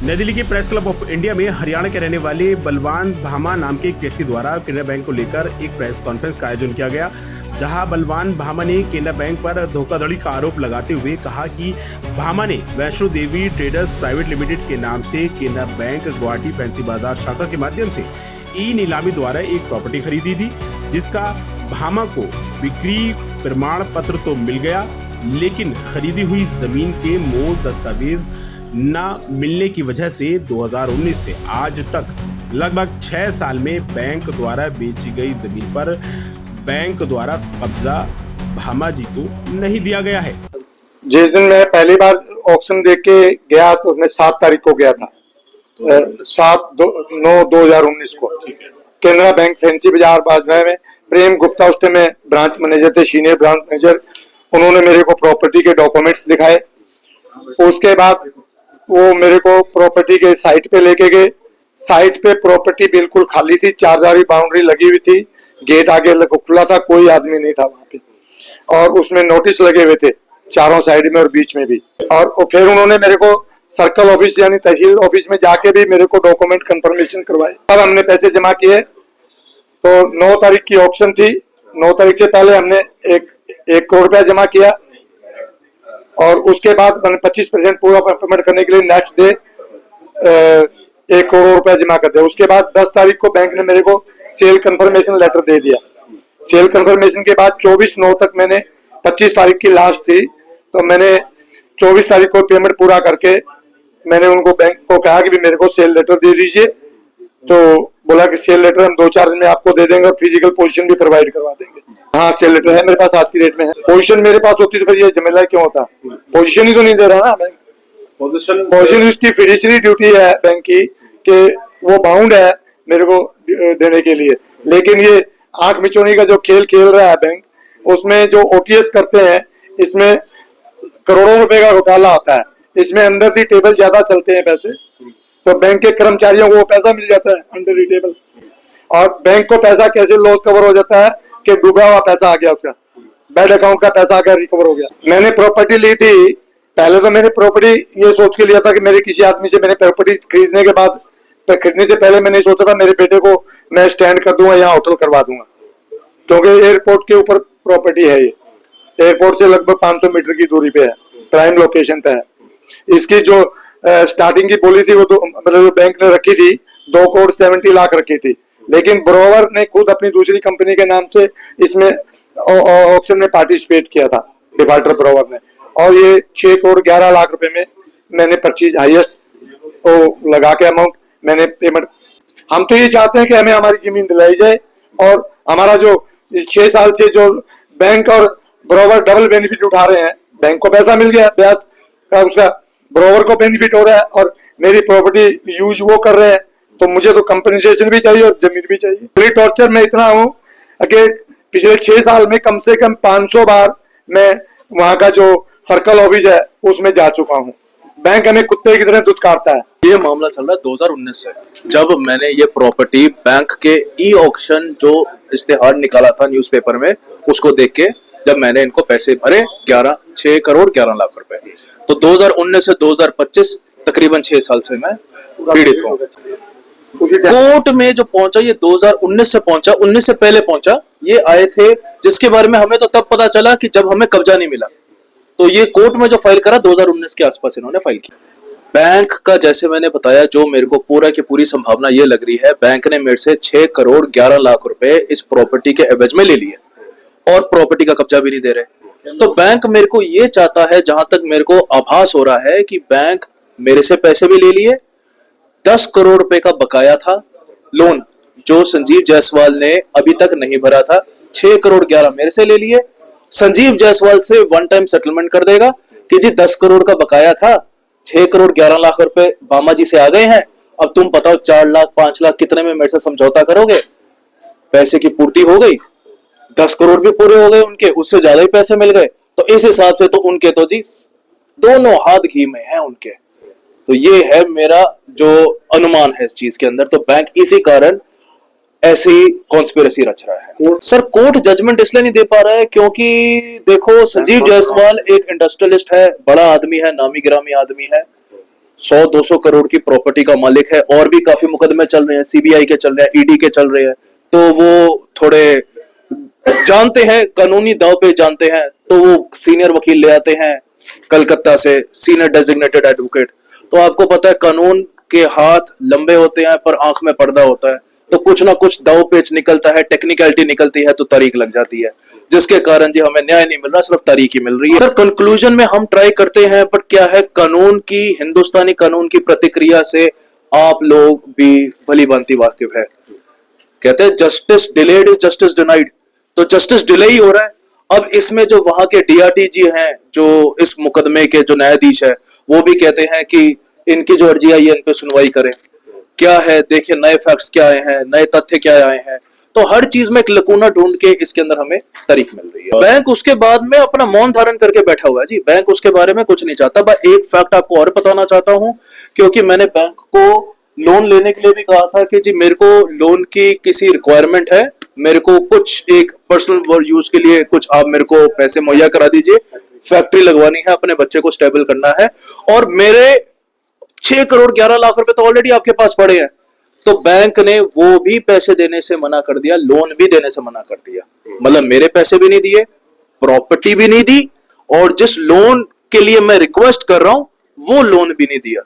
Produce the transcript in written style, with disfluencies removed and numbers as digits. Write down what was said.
नई दिल्ली के press club of India में हरियाणा के रहने वाले बलवान भामा नाम के एक व्यक्ति द्वारा केनरा बैंक को लेकर एक प्रेस कॉन्फ्रेंस का आयोजन किया गया, जहां बलवान भामा ने केनरा बैंक पर धोखाधड़ी का आरोप लगाते हुए कहा कि भामा ने Vaishno Devi traders private limited के नाम से केनरा बैंक गुवाहाटी फैंसी बाजार शाखा के माध्यम से ई नीलामी द्वारा एक प्रॉपर्टी खरीदी थी, जिसका भामा को बिक्री प्रमाण पत्र तो मिल गया, लेकिन खरीदी हुई जमीन के मूल दस्तावेज न मिलने की वजह से 2019 से आज तक लगभग 6 साल में बैंक द्वारा बेची गई जमीन पर बैंक द्वारा कब्जा भामा जी को नहीं दिया गया है। जिस दिन मैं पहली बार ऑक्शन देख के गया तो मैं 7 तारीख को गया था, 7/9/2019 को केनरा बैंक फैंसी बाजार बाजवा में प्रेम गुप्ता उस टाइम में ब्रांच मैनेजर थे, सीनियर ब्रांच मैनेजर। उन्होंने मेरे को प्रॉपर्टी के डॉक्यूमेंट्स दिखाए। उसके बाद वो मेरे को प्रॉपर्टी के साइट पे लेके गए। साइट पे प्रॉपर्टी बिल्कुल खाली थी, 4 धारी बाउंड्री लगी हुई थी, गेट आगे खुला था, कोई आदमी नहीं था वहां पे, और उसमें नोटिस लगे हुए थे चारों साइड में और बीच में भी। और फिर उन्होंने मेरे को सर्कल ऑफिस यानी तहसील ऑफिस में जाके भी मेरे को डॉक्यूमेंट कंफर्मेशन करवाए। अब हमने पैसे जमा किए तो 9 तारीख की ऑक्शन थी। 9 तारीख से पहले हमने 1 करोड़ रुपया जमा किया और उसके बाद मैंने 25% पूरा पेमेंट करने के लिए नेक्स्ट डे 1 करोड़ रुपया जमा कर दिया। उसके बाद 10 तारीख को बैंक ने मेरे को सेल कंफर्मेशन लेटर दे दिया। सेल कंफर्मेशन के बाद 24/9 तक मैंने 25 तारीख की लास्ट थी, तो मैंने 24 तारीख को पेमेंट पूरा करके मैंने उनको बैंक को कहा कि भी मेरे को सेल लेटर दे दीजिए। तो बोला कि सेल लेटर हम 2-4 दिन में आपको दे देंगे और फिजिकल पोजीशन भी प्रोवाइड करवा देंगे। हाँ, सेल लेटर है मेरे पास, आज की डेट में है। पोजीशन मेरे पास होती तो फिर ये झमेला क्यों होता? पोजीशन ही तो नहीं दे रहा ना बैंक। पोजीशन उसकी फिडुशियरी ड्यूटी है बैंक की कि वो बाउंड है मेरे को देने के लिए, लेकिन ये आंख मिचोनी का जो खेल खेल रहा है बैंक, उसमें जो ओटीएस करते हैं इसमें करोड़ों रुपए का घोटाला होता है। इसमें अंदर से टेबल ज्यादा चलते हैं पैसे, तो बैंक के कर्मचारियों को वो पैसा मिल जाता है अंडर दी टेबल, और बैंक को पैसा कैसे लॉस कवर हो जाता है कि डूबा हुआ पैसा आ गया, उसका बैड अकाउंट का पैसा आकर रिकवर हो गया। मैंने प्रॉपर्टी ली थी, पहले तो मैंने प्रॉपर्टी ये सोच के लिया था कि मेरे किसी आदमी से मैंने प्रॉपर्टी खरीदने के बाद, खरीदने से पहले मैंने सोचा था मेरे बेटे को मैं स्टैंड कर दूंगा, यहाँ होटल करवा दूंगा, क्योंकि एयरपोर्ट के ऊपर प्रॉपर्टी है। ये एयरपोर्ट से लगभग 500 मीटर की दूरी पे है, प्राइम लोकेशन पे है। इसकी जो स्टार्टिंग की बोली थी वो तो मतलब बैंक ने रखी थी 2 करोड़ 70 लाख रखी थी, लेकिन ब्रोवर ने खुद अपनी दूसरी कंपनी के नाम से इसमें ऑक्शन में पार्टिसिपेट किया था, डिफाल्टर ब्रोवर ने, और ये 6 करोड़ 11 लाख रुपए में मैंने परचेज हाईएस्ट लगा के अमाउंट मैंने पेमेंट। हम तो ये चाहते हैं कि हमें हमारी जमीन दिलाई जाए, और हमारा जो 6 साल से जो बैंक और ब्रोवर डबल बेनिफिट उठा रहे हैं, बैंक को पैसा मिल गया ब्याज का, उसका ब्रोवर को बेनिफिट हो रहा है, और मेरी प्रॉपर्टी यूज वो कर रहे हैं, तो मुझे तो कंपनसेशन भी चाहिए और जमीन भी चाहिए। टॉर्चर में इतना हूँ कि पिछले 6 साल में कम से कम 500 बार मैं वहां का जो सर्कल ऑफिस है उसमें जा चुका हूँ। बैंक हमें कुत्ते की तरह दूध काटता है। ये मामला चल रहा है 2019 से, जब मैंने ये प्रॉपर्टी बैंक के ई ऑक्शन जो इश्तेहार निकाला था न्यूज़पेपर में, उसको देख के जब मैंने इनको पैसे भरे 6 करोड़ 11 लाख रुपए, तो 2019 से 2025 तकरीबन 6 साल से मैं पीड़ित हूँ। कोर्ट में जो पहुंचा ये 2019 से पहुंचा, 19 से पहले पहुंचा। ये आए थे जिसके बारे में हमें तो तब पता चला कि जब हमें कब्जा नहीं मिला, तो ये कोर्ट में जो फाइल करा 2019 के आसपास इन्होंने फाइल की। बैंक का जैसे मैंने बताया, जो मेरे को पूरा की पूरी संभावना ये लग रही है, बैंक ने मेरे से 6 करोड़ 11 लाख रुपए इस प्रॉपर्टी के एवज में ले लिए और प्रॉपर्टी का कब्जा भी नहीं दे रहे। तो बैंक मेरे को ये चाहता है, जहां तक मेरे को आभास हो रहा है, कि बैंक मेरे से पैसे भी ले लिए। 10 करोड़ रुपए का बकाया था लोन जो संजीव जायसवाल ने अभी तक नहीं भरा था, 6 करोड़ 11 मेरे से ले लिए। संजीव जायसवाल से वन टाइम सेटलमेंट कर देगा कि जी 10 करोड़ का बकाया था, 6 करोड़ 11 लाख रुपए भामा जी से आ गए हैं, अब तुम बताओ 4 लाख 5 लाख कितने में मेरे से समझौता करोगे। पैसे की पूर्ति हो गई, 10 करोड़ भी पूरे हो गए उनके, उससे ज्यादा ही पैसे मिल गए। तो इस हिसाब से तो उनके तो जी दोनों हाथ घी में है उनके। तो ये है मेरा जो अनुमान है इस चीज के अंदर। तो बैंक इसी कारण ऐसी कॉन्स्पिरेसी रच रहा है। सर कोर्ट जजमेंट इसलिए नहीं दे पा रहा है क्योंकि देखो संजीव जायसवाल एक इंडस्ट्रियलिस्ट है, बड़ा आदमी है, नामी गिरामी आदमी है, 100-200 करोड़ की प्रॉपर्टी का मालिक है, और भी काफी मुकदमे चल रहे हैं, सीबीआई के चल रहे हैं, ईडी के चल रहे हैं, तो वो थोड़े जानते हैं, कानूनी दाव पे जानते हैं, तो वो सीनियर वकील ले आते हैं कलकत्ता से, सीनियर डेजिग्नेटेड एडवोकेट। तो आपको पता है कानून के हाथ लंबे होते हैं पर आंख में पर्दा होता है, तो कुछ ना कुछ दाव पेच निकलता है, टेक्निकलिटी निकलती है, तो तारीख लग जाती है, जिसके कारण जी हमें न्याय नहीं मिल रहा, सिर्फ तारीख ही मिल रही है। सर कंक्लूजन में हम ट्राई करते हैं, पर क्या है, कानून की, हिंदुस्तानी कानून की प्रतिक्रिया से आप लोग भी भली भांति वाकिफ है। कहते हैं justice delayed is justice denied, तो जस्टिस डिले ही हो रहा है। अब इसमें जो वहां के डीआरटी जी हैं, जो इस मुकदमे के जो न्यायाधीश है, वो भी कहते हैं कि इनकी जो अर्जी आई है इन पे सुनवाई करें। क्या है, देखिए नए फैक्ट्स क्या आए हैं, नए तथ्य क्या आए हैं, तो हर चीज में एक लकूना ढूंढ के इसके अंदर हमें तारीख मिल रही है। बैंक उसके बाद में अपना मौन धारण करके बैठा हुआ है जी, बैंक उसके बारे में कुछ नहीं चाहता। बस एक फैक्ट आपको और बताना चाहता हूं, क्योंकि मैंने बैंक को लोन लेने के लिए भी कहा था कि जी मेरे को लोन की किसी रिक्वायरमेंट है, मेरे को कुछ एक पर्सनल यूज के लिए कुछ आप मेरे को पैसे मुहैया करा दीजिए, फैक्ट्री लगवानी है, अपने बच्चे को स्टेबल करना है, और मेरे 6 करोड़ 11 लाख रुपए तो ऑलरेडी आपके पास पड़े हैं। तो बैंक ने वो भी पैसे देने से मना कर दिया, लोन भी देने से मना कर दिया। मतलब मेरे पैसे भी नहीं दिए, प्रॉपर्टी भी नहीं दी, और जिस लोन के लिए मैं रिक्वेस्ट कर रहा हूं वो लोन भी नहीं दिया।